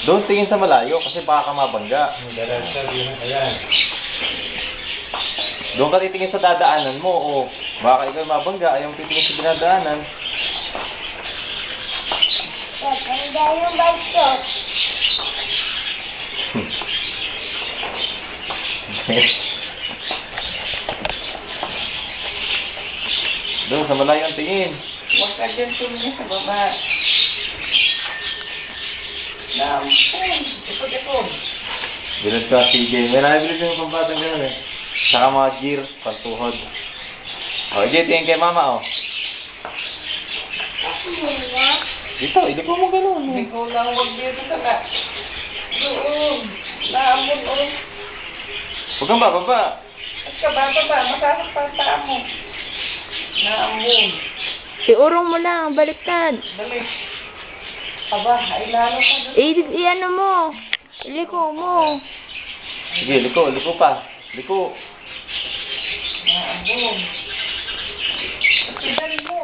Doon tingin sa malayo kasi baka ka mabangga. Ayan. Doon ka titingin sa dadaanan mo o baka ikaw mabangga ayaw titingin sa dinadaanan. Ganda yung bike. Doon sa malayo ang tingin. Huwag ka dyan tumingin sa baba. Nampun. Ikot-ikot. Bilad ka, CJ. May nakibili din yung pambatang gano'n eh. Saka mga gear, pantuhod. O, EJ, tingin kay mama, o. Dito, iliko mo gano'n. Hindi ko lang huwag dito sa na. Doon. Naamon o. Huwag kang bababa. At ka bababa. Masasok pa ang paa mo. Naamon. Iurong mo lang, baliktad. Dali. Aba, ay lalo ka doon. Iano mo. Iliko mo. Sige, liko pa. Liko. Naamon. At dali mo.